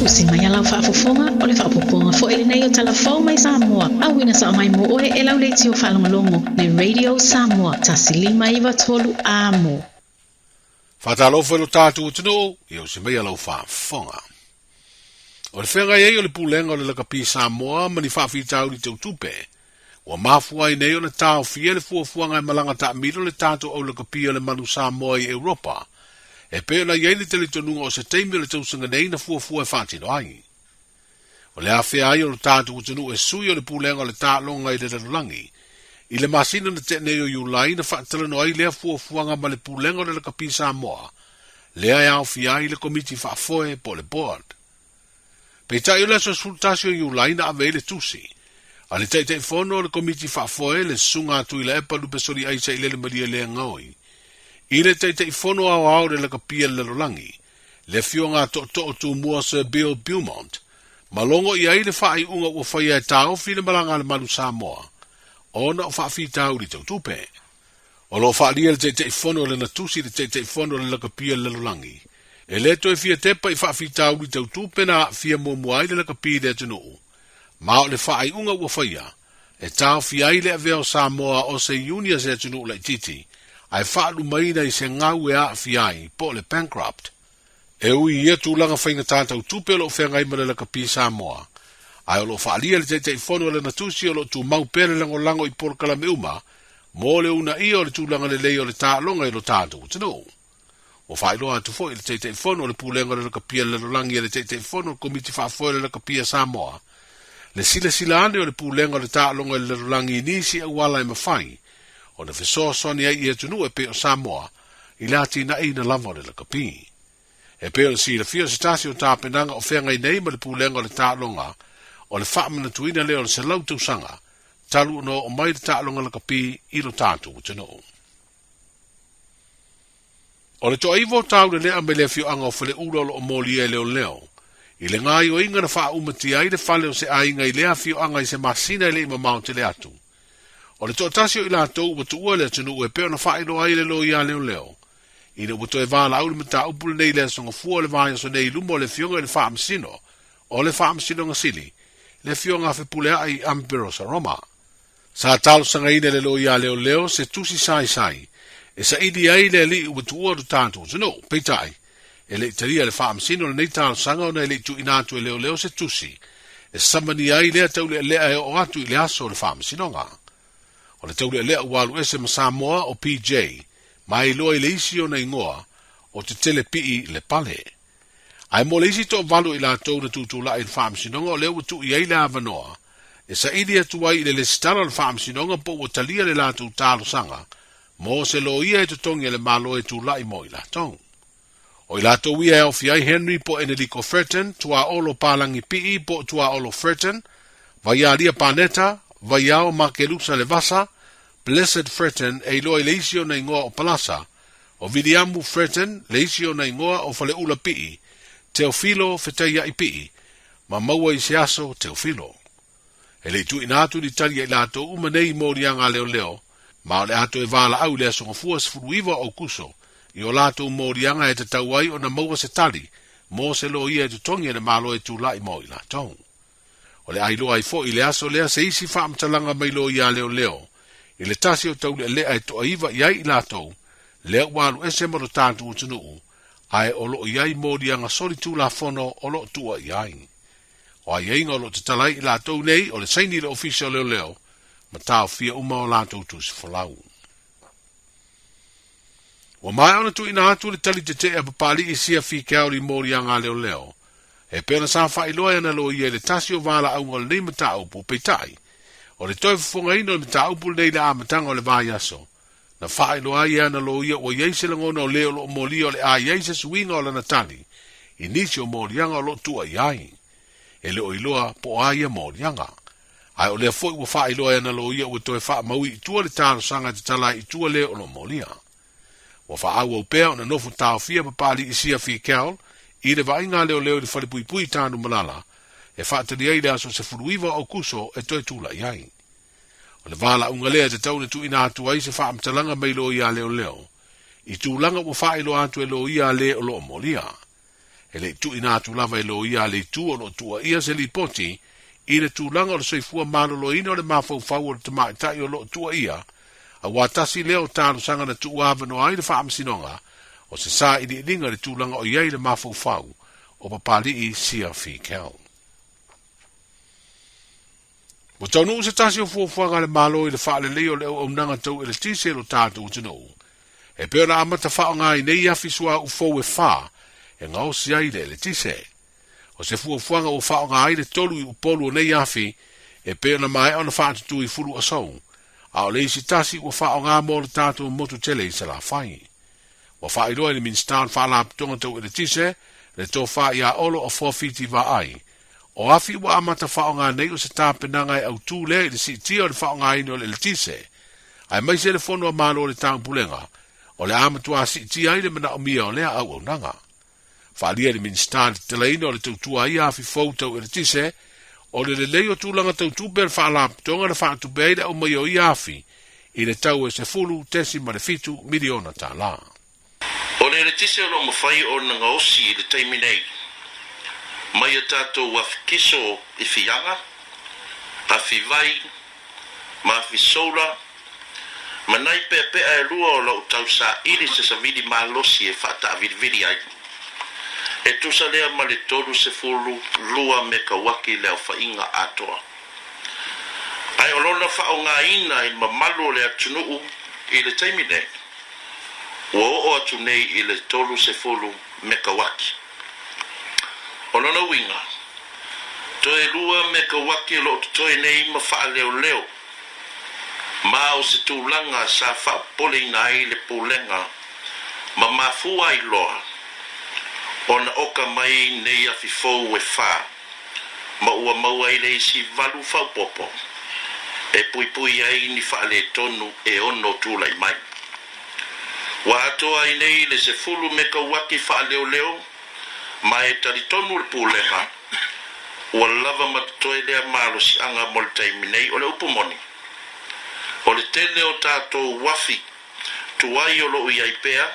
Usi mai alau whaafofonga o le whaapoponga fo ele nei o Tala Fou Mai Samoa. Awina sa o mai mo oe e lau leiti o whalongolongo le Radio Samoa tasilima iwa tolu amo. Whatalofo e lo tātou tino, i o se mai alau whaafonga. O le whenga ei o le pūlenga o le lakapi Samoa mani whaafitau ni tau tupe. Ua mafua i nei o le tāo fia le fuafuanga e malanga ta miro le tātou au lakapi o le manu Samoa i Europa. E peo na iei le tele tonunga o se teimi o le tausanga nei na fuafua e whaatino ai. O le awhia ai o le tātou utanu e sui o le pūlenga o le tālonga i le rarulangi. I le masina na te nei o iulai na whaatalano ai lea fuafuanga ma le pūlenga o le lakapi Samoa. Lea e awhia ai le komiti whaafoe po le board. Peitai o le so sultasio iulai na ave le tusi. A le taitei fono o le komiti whaafoe le sunga atu i le epa lupe sori aisa i le maria lea ngaoi. I le taitei fono au au le lakapia le lolangi, le fionga to tu mua Sir Bill Beaumont, malongo i ai le whaai unga ua whaia e tau fina malanga le manu Samoa, ona o whaafi tau li tau tupe. O lo whaalia le taitei fono le natusi le taitei fono le lakapia le lolangi, e le to e fia tepa i whaafi tau li tau tupe na fia mua le lakapia le atunuu, ma o le whaai unga ua whaia, e tau fia i le aveo Samoa o se unia se atunuu lai titi, ai whaalu maina i se ngau e a fiai, po le bankrupt. E ui ia tūlanga whainga tātau tupe o lo whengai ma le lakapi Samoa. Ai o lo whaalia le teitei whono le natusi o lo tū mau pere lango i porkala me uma, mo le una ia o le tūlanga le lei o le tālonga i lo tātou tino. O whailoa atu fo i le teitei whono le pūlenga le lakapia le lolangi e le teitei whono le komiti whaafoe le lakapia Samoa. Le sila ane o le pūlenga le tālonga le lolangi nisi a wala i mawhai, o na whesoa soni ai i atunu e peo Samoa, i lati na ina lava le lakapi. E peo si la fio se tasi o tāpenanga o whenga i nei ma le pūlenga o le tālonga, o le whaamana tuina leo le se lautau sanga, talu no o mai le tālonga lakapi i lo tātou utano. O le toa iwo tau le lea me le fio anga o whale ulolo o moli e leo, i le ngai o inga na wha umati ai le whale o se ainga i lea fio anga i se masina i le ima maute le atu. O le to'atasio i lātou ua tuua le atunu ue peo na whaelo ai le lo ia leo. I le uto e wāla au le mata upule nei le songa fua le vāia so nei lumo le fionga le whaamsino. O le whaamsino ngasili. Le fionga whipule ai ambero sa Roma. Sa talo sanga ine le lo ia leo se tusi sai. E sa idi ai le li ua tuua du tātou. Zino, peitai. E le italia le whaamsino le nei talo sanga o nei le tu inatu e leo se tusi. E samani ai lea tau le lea e o atu i le aso le whaamsino nga. O le taule lea walu ese ma Samoa o PJ, mai loa i le isi o na ingoa, o te tele pii le pale. Ai mo le isi to valu i la tau na tutula i le whaamsinonga o leo watu i eile avanoa, e sa ili atu ai i le stara le whaamsinonga po o talia le la tu talo sanga, mo se lo ia e tutongi le malo e tula i mo i la tong. O i la tau ia e ofi ai Henry po Enelico Ferten, tua olo palangi pii po tua olo Ferten, vai a lia paneta, vaiao makelusa le vasa, Blessed Fretten e loa leisio na ingoa o palasa, o Viliamu Fretten leisio na ingoa o fale ula pii, Teofilo feteia i pii, ma maua i seaso Teofilo. E le tu inatu ni talia i lato umanei morianga leo, ma o le ato e vala au le asonga fuas furuiva o kuso, i o lato morianga e te tauai o na maua se tali, mo se lo ia e tutongi le malo e tu lai mo i lato. O le ailoa i fo i le aso lea se isi whaamtalanga mai lo ia leo, i le tasi o tau le lea e toa iwa iai i latou, lea walu ese maro tātu utanuu, ai o lo iai mōri anga sori tū la fono o lo tua iai. O ai einga o lo te talai i latou nei o le saini le ofisio leo, ma tāo fia uma o latou tu se folau. O mai ona tu ina atu le tali te te e papali i sia fi kauri mōri anga leo, e pena sa whailoa ana lo ia le tasi o wala au ngol nei mata upu peitai. O le toi funga ino le mata upu nei le amatanga o le vai aso. Na whailoa ia ana lo ia o yeise langona o leo lo moli o le a yeise suinga o la natali. I nisi o morianga o lo tua iai. E le o iloa po aia morianga. Ai o lea foi ua whailoa ana lo ia o toi wha maui i tua le tāro sanga te tala i tua leo o lo molia. Wa wha au au pēo na nofu tāo fia papali i sia fi kaol, i le vainga leo le whale pui tānu malala, e whaatari ai le aso se furuiva o kuso e toi tūla iai. O le vala unga lea te taune tu ina atu ai se whaamtalanga mai lo ia leo, i tūlanga ua whailo atu e lo ia le o lo molia. e le tu ina tu lava e lo ia le tu ono tua ia se li poti, i le tu langa o le soifua malolo ino le mafau o le tamaitai o lo tua ia, a watasi leo talo sanga na tu ava no ai le whaamasinonga, o se sa i li linga le tu langa o iei le mafau o papali i sia fi kel. Mo taunu se tasi o fuafuanga le malo i le wha le leo le o nanga tau e le tise lo tātou utinou. E peo na amata wha o ngā i nei afi sua u fau e wha, e ngau si ai le tise. O se fuafuanga o wha o ngā i le tolu i upolu o nei afi, e peo na mai o na wha atutu i furu a sau. A o le isi tasi o wha o ngā mo le tātou motu tele i se la whai. Wa wha i roa ni min staan wha la pitonga tau e le tise, le tō wha i a olo o forfiti wa ai. O afi wa amata whaonga nei o se tāpenanga e au tūle i le si tia o le whaonga ino le tise. Ai mai se le fono a malo o le tāmpulenga, o le amatua si tia i le mana o mia o lea au au nanga. Whaalia le ministan te leina o le tautua i afi fōtau e le tise, o le leo tūlanga tautupe le whaalaptonga na whaatupei le au mai o i afi, i le tau e se fulu tesi ma le fitu miliona tā la. O le tise o lo mawhai o na ngaosi i le taimi nei. Mai a tātou wafikiso i whianga, a whiwai, ma whisola, ma nai pēpea e lua o lau tau sa iri se sa vidi ma losi e whata vidi ai. E tusa lea ma le tolu se fulu lua me ka waki leo whainga atoa. Ai o lona whao ngā ina i ma malo le atunuu i le taimi nei. Ua o atu nei i le tolu se fulu me ka waki. O lona winga, toe lua me ka waki lo toe nei ma wha leo leo. Ma o se tūlanga sa wha pole ina ai le pūlenga, ma mafua i loa. O na oka mai nei a fifou e wha, ma ua maua i le isi valu whau popo. E pui ai ni wha le tonu e ono tūlai mai. Wa atoa i nei le se fulu me ka waki wha leo leo, ma e taritonu le pūlenga, ua lava matatoe lea malo si anga mo le taimi nei o le upumoni. O le tele o tātou wafi, tuai o lo iai pea,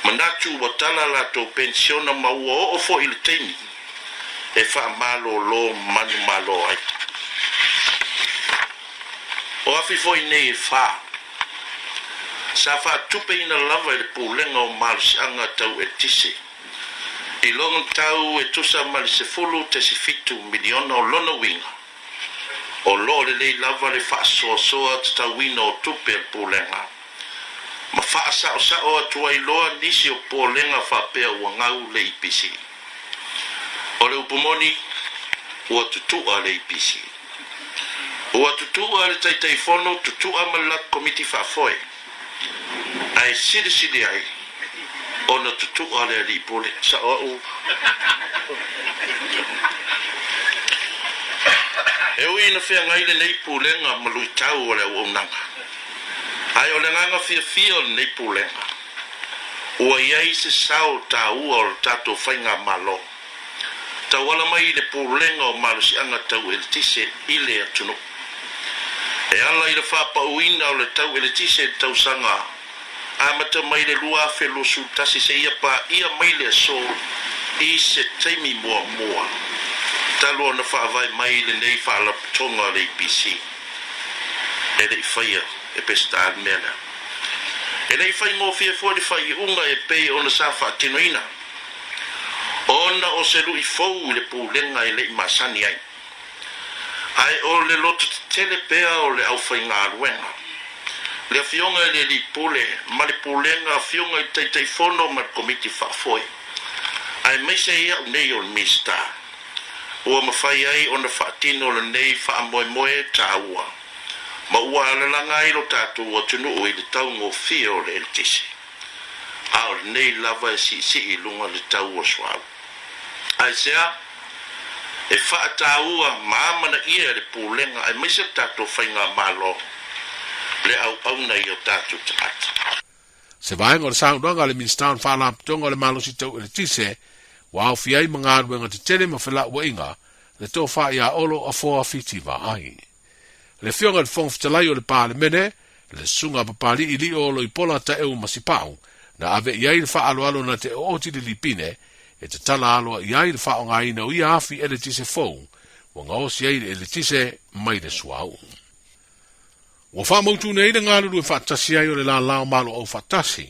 manatu wa tala la tō pensiona ma ua o fo i le taimi, e wha malo lo manu malo ai. O afi fo i nei e wha, sa wha tupe ina lava i le pūlenga o malo si anga tau e tise. I longa tau e tusa mali se fulu te si fitu miliona o lona winga. O lo le lei lava le wha soa te tau wina o tupe al pōlenga. Ma wha sa o atua i loa nisi o pōlenga wha pea ua ngau le IPC. O le upumoni ua tutua le IPC. Ua tutua le taitai fono tutua malak komiti wha foe. Ai siri ai. Ona tutu ale li pole sa o e ui na fea ngai le nei pulenga malui tau o le o nanga ai o le nganga fia nei pulenga ua iai se sao tau o tato whainga malo tau ala mai le pulenga o malu si anga tau el tise ile atunu e ala i le whapa uina o le tau el tise tau sanga amata mai le lua felo su tasi se ia pa ia mai le so i se taimi mua talo na fa vai mai le nei fa la tonga le PC e le faia e pesta mena e le fai mo fie fo di fai unga e pe ona sa fa tinoina ona o se lu i fou le pulenga e le masani ai o le lotu tele pea o le au fai ngā ruenga le fionga le li pole ma le pulenga fionga i tei fono ma komiti whafoi ai mai se ia nei o mista ua mawhai ai o na whaatino le nei whaamoe tāua ma ua alalanga i lo tātou o tunu o i le tau ngō fia o le eltisi a o nei lava e si i lunga le tau o swau ai sea e whaatāua maamana ia le pulenga ai mai se tātou whainga malo le au nei o tātou tamata. Se vaenga o le saunga le ministan whaalapitonga o le malosi tau e le tise, wa au fiai mga aruenga te tele ma whela ua inga, le tō wha ia olo a fōa fiti wa ai. Le fionga le whong fitalai o le pāle mene, le sunga papali i li olo i pola ta eu masipau, na ave iai le wha alo na te oti le lipine, e te tala aloa i ai le whaonga ina ui afi ele tise fou, wa ngaosi ai ele tise mai le suau. Wa wha mautu nei le ngaluru e whaatasi ai o le la lao malo au whaatasi,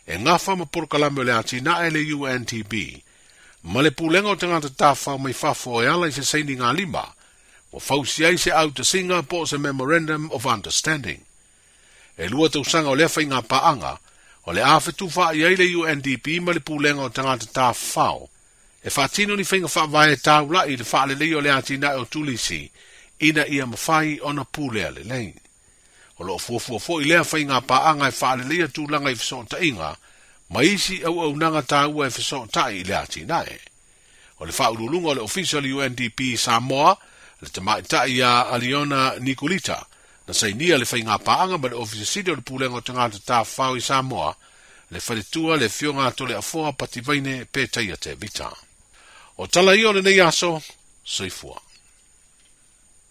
e ngā whama porokalame o le ati na ele UNTB, ma le pulenga o te ngata tā whao mai whafo e ala i se seini ngā lima, wa whausi ai se au te singa po se Memorandum of Understanding. E lua tau sanga o le whai ngā paanga, o le awhetu wha i ai le UNDP ma le pulenga o te ngata tā whao, e whaatino ni whainga wha vai e tau la i le wha le leo le ati na o tulisi, ina ia mawhai o na pulea le lein. O lo fuafua i lea whai ngā paanga e wha le lea tūlanga i whaso ta inga, ma isi au nanga tā ua e whaso ta i le ati nae. O le wha urulunga o le official UNDP Samoa, le te maita i a Aliona Nicolita, na sainia le whai ngā paanga ma le ofisa sidi o le pulenga o te ngata tā whao i Samoa, le wharetua le whionga tole a foa pati vaine pe taia te vita. O tala i o le nei aso, soifua.